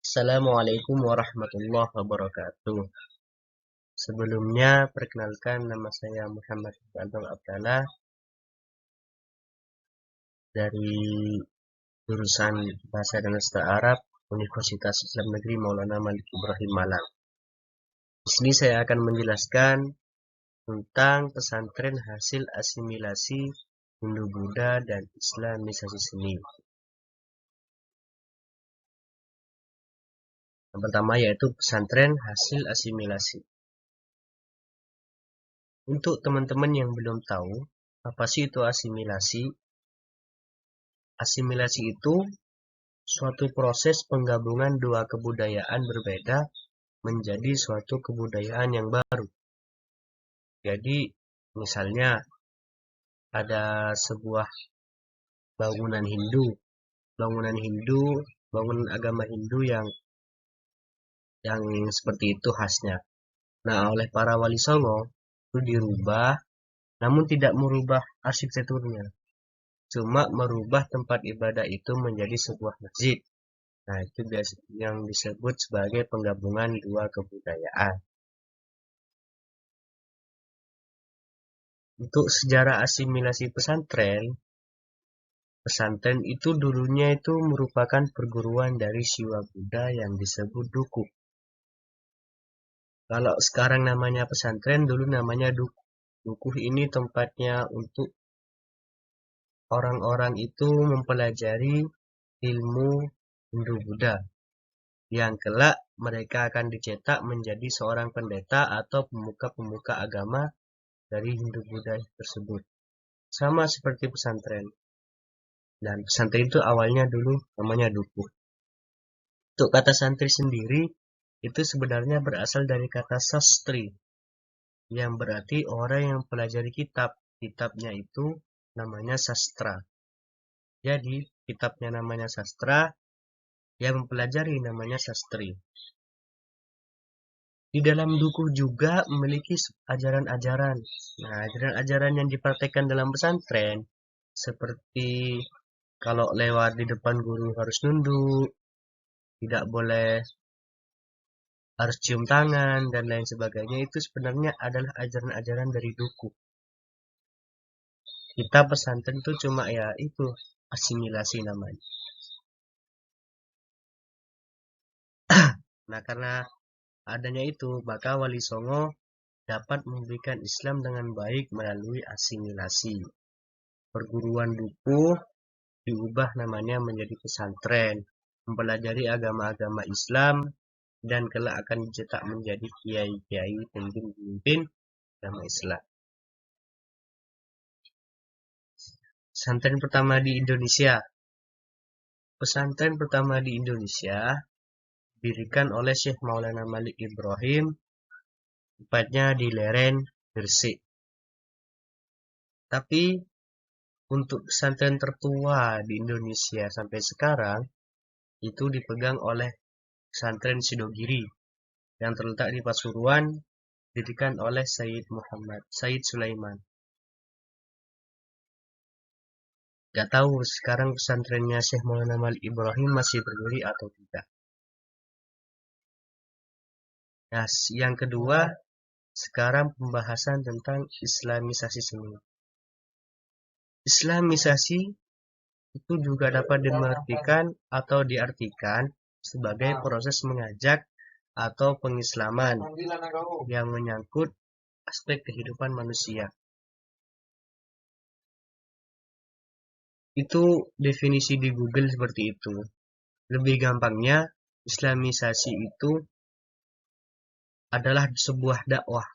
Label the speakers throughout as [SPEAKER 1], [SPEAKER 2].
[SPEAKER 1] Assalamualaikum warahmatullahi wabarakatuh. Sebelumnya, perkenalkan nama saya Muhammad Abdul Abdallah dari jurusan Bahasa dan Sastra Arab Universitas Islam Negeri Maulana Malik Ibrahim Malang. Di sini saya akan menjelaskan tentang pesantren hasil asimilasi Hindu-Buddha dan Islamisasi seni. Yang pertama yaitu pesantren hasil asimilasi. Untuk teman-teman yang belum tahu, apa sih itu asimilasi? Asimilasi itu suatu proses penggabungan dua kebudayaan berbeda menjadi suatu kebudayaan yang baru. Jadi, misalnya ada sebuah bangunan Hindu, bangunan agama Hindu yang seperti itu khasnya. Nah, oleh para wali songo itu dirubah, namun tidak merubah arsitekturnya, cuma merubah tempat ibadah itu menjadi sebuah masjid. Nah, itu yang disebut sebagai penggabungan dua kebudayaan. Untuk sejarah asimilasi pesantren, pesantren itu dulunya itu merupakan perguruan dari Siwa Buddha yang disebut dukuh. Kalau sekarang namanya pesantren, dulu namanya dukuh. Dukuh ini tempatnya untuk orang-orang itu mempelajari ilmu Hindu-Buddha, yang kelak mereka akan dicetak menjadi seorang pendeta atau pemuka-pemuka agama dari Hindu-Buddha tersebut. Sama seperti pesantren. Dan pesantren itu awalnya dulu namanya dukuh. Untuk kata santri sendiri, itu sebenarnya berasal dari kata sastri, yang berarti orang yang mempelajari kitab. Kitabnya itu namanya sastra. Jadi, kitabnya namanya sastra, yang mempelajari namanya sastri. Di dalam dukuh juga memiliki ajaran-ajaran. Nah, ajaran-ajaran yang dipraktekkan dalam pesantren, seperti kalau lewat di depan guru harus nunduk, tidak boleh harus cium tangan, dan lain sebagainya, itu sebenarnya adalah ajaran-ajaran dari dukuh. Kita pesantren itu cuma ya itu, asimilasi namanya. Nah, karena adanya itu, maka Wali Songo dapat memberikan Islam dengan baik melalui asimilasi. Perguruan dukuh diubah namanya menjadi pesantren, mempelajari agama-agama Islam, dan kelak akan dicetak menjadi kiai-kiai pemimpin agama Islam. Pesantren pertama di Indonesia. Pesantren pertama di Indonesia didirikan oleh Syekh Maulana Malik Ibrahim, tepatnya di Leren, Gresik. Tapi untuk pesantren tertua di Indonesia sampai sekarang itu dipegang oleh pesantren Sidogiri yang terletak di Pasuruan, didirikan oleh Said Sulaiman. Gak tahu sekarang pesantrennya Syekh Maulana Malik Ibrahim masih berdiri atau tidak. Nah, yang kedua, sekarang pembahasan tentang Islamisasi seni. Islamisasi itu juga dapat diartikan sebagai proses mengajak atau pengislaman yang menyangkut aspek kehidupan manusia. Itu definisi di Google seperti itu. Lebih gampangnya, Islamisasi itu adalah sebuah dakwah.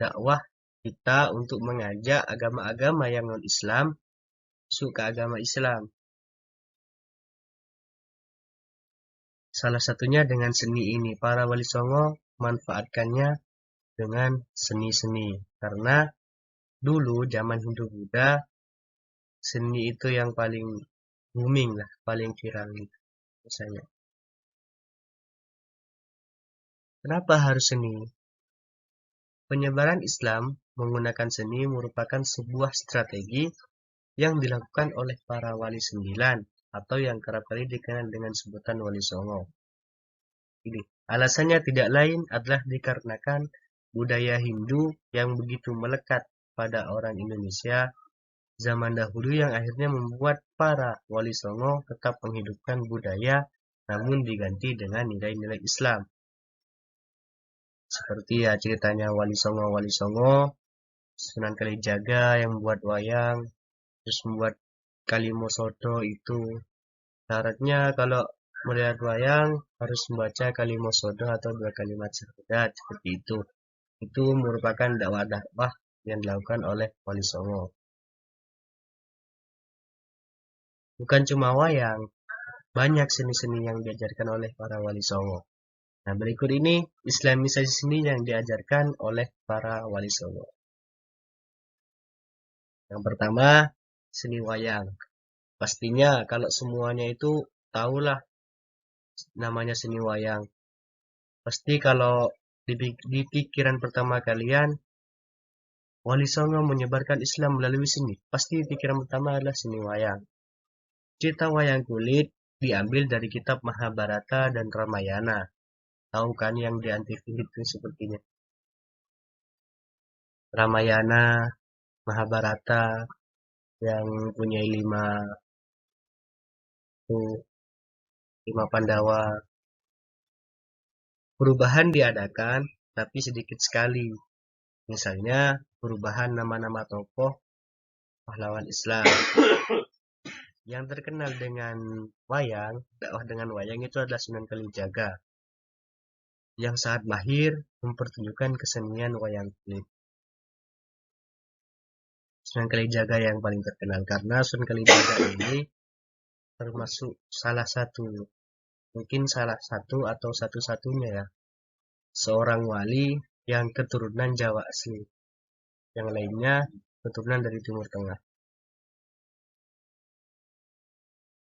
[SPEAKER 1] Dakwah kita untuk mengajak agama-agama yang non-Islam masuk ke agama Islam. Salah satunya dengan seni ini. Para wali songo manfaatkannya dengan seni-seni. Karena dulu zaman Hindu-Buddha, seni itu yang paling booming lah, paling viral gitu misalnya. Kenapa harus seni? Penyebaran Islam menggunakan seni merupakan sebuah strategi yang dilakukan oleh para wali sembilan atau yang kerap kali dikenal dengan sebutan wali songo. Ini alasannya tidak lain adalah dikarenakan budaya Hindu yang begitu melekat pada orang Indonesia zaman dahulu yang akhirnya membuat para wali songo tetap menghidupkan budaya namun diganti dengan nilai-nilai Islam. Seperti ya ceritanya Wali Songo, Sunan Kalijaga yang membuat wayang, terus membuat Kalimosodo itu. Syaratnya kalau melihat wayang harus membaca Kalimosodo atau 2 kalimat syahadat seperti itu. Itu merupakan dakwah-dakwah yang dilakukan oleh Wali Songo. Bukan cuma wayang, banyak seni-seni yang diajarkan oleh para Wali Songo. Nah, berikut ini Islamisasi seni yang diajarkan oleh para Wali Songo. Yang pertama, seni wayang. Pastinya kalau semuanya itu tahulah namanya seni wayang. Pasti kalau di pikiran pertama kalian, Wali Songo menyebarkan Islam melalui seni. Pasti pikiran pertama adalah seni wayang. Cerita wayang kulit diambil dari kitab Mahabharata dan Ramayana. Tahu kan yang di Antivil itu sepertinya. Ramayana, Mahabharata yang punya lima Pandawa. Perubahan diadakan, tapi sedikit sekali. Misalnya, perubahan nama-nama tokoh pahlawan Islam. Yang terkenal dengan wayang, dakwah dengan wayang itu adalah Sunan Kalijaga. Yang sangat mahir mempertunjukkan kesenian wayang kulit. Sunan Kalijaga yang paling terkenal karena Sunan Kalijaga ini termasuk mungkin salah satu atau satu-satunya ya, seorang wali yang keturunan Jawa asli. Yang lainnya keturunan dari Timur Tengah.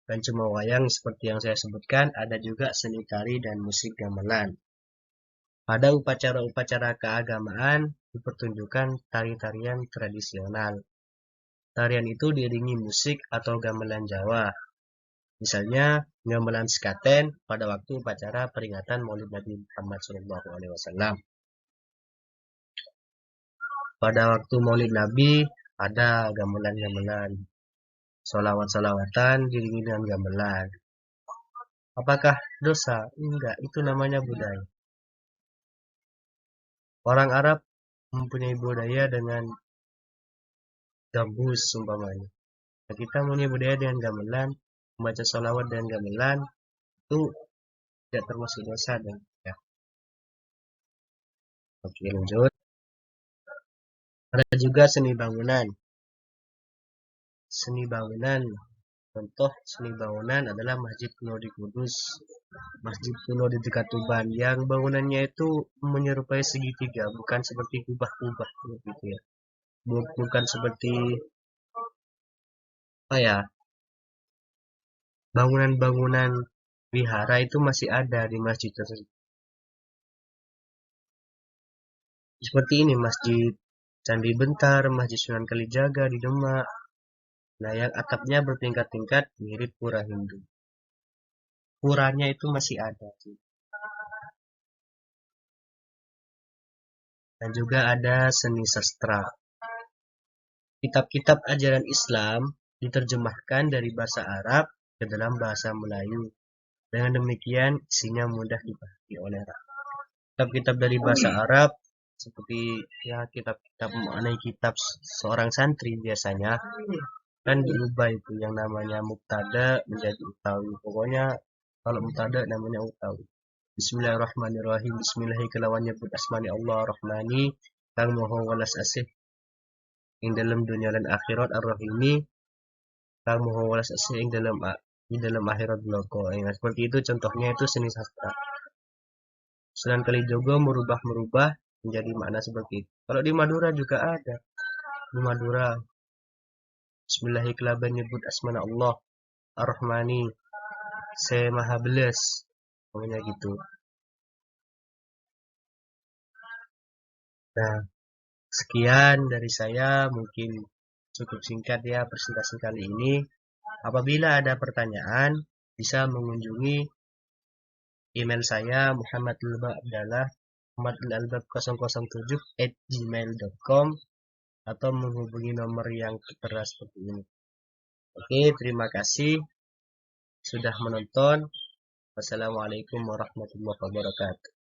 [SPEAKER 1] Dan cuma wayang seperti yang saya sebutkan, ada juga seni tari dan musik gamelan. Pada upacara-upacara keagamaan dipertunjukkan tari-tarian tradisional. Tarian itu diiringi musik atau gamelan Jawa. Misalnya gamelan sekaten pada waktu upacara peringatan Maulid Nabi Muhammad SAW. Pada waktu Maulid Nabi ada gamelan-gamelan. Solawat-solawatan diiringi dengan gamelan. Apakah dosa? Enggak, itu namanya budaya. Orang Arab mempunyai budaya dengan gambus umpamanya. Nah, kita punya budaya dengan gamelan, membaca sholawat dengan gamelan itu tidak termasuk dosa dan ya. Oke, lanjut. Ada juga seni bangunan. Seni bangunan. Contoh seni bangunan adalah Masjid kuno di Kudus, Masjid kuno di dekat Tuban yang bangunannya itu menyerupai segitiga, bukan seperti kubah-kubah gitu ya. Bukan seperti apa ya, bangunan-bangunan wihara itu masih ada di masjid tersebut. Seperti ini Masjid Candi Bentar, Masjid Sunan Kalijaga di Demak. Nah, yang atapnya bertingkat-tingkat mirip pura Hindu. Puranya itu masih ada. Dan juga ada seni sastra. Kitab-kitab ajaran Islam diterjemahkan dari bahasa Arab ke dalam bahasa Melayu. Dengan demikian, isinya mudah dipahami oleh rakyat. Kitab-kitab dari bahasa Arab seperti ya kitab-kitab mengenai kitab seorang santri biasanya kan diubah itu yang namanya mubtada menjadi utawi. Pokoknya kalau mubtada namanya utawi. Bismillahirrahmanirrahim. Bismillahi kelawan nyebut asmani Allah Rahmani kang moho welas asih ing dalam dunia dan akhirat ar-rahimi kang moho welas asih ing dalam akhirat bloko. Seperti itu contohnya itu seni sastra. Sunan Kalijogo merubah menjadi makna seperti itu. Kalau di Madura juga ada. Di Madura Bismillahi kelaban nyebut asmana Allah Ar-Rahmani se maha belas. Pokoknya gitu. Nah, sekian dari saya, mungkin cukup singkat ya presentasi kali ini. Apabila ada pertanyaan, bisa mengunjungi Email saya muhammadalbab@gmail.com atau menghubungi nomor yang tertera seperti ini. Oke, terima kasih sudah menonton. Wassalamualaikum warahmatullahi wabarakatuh.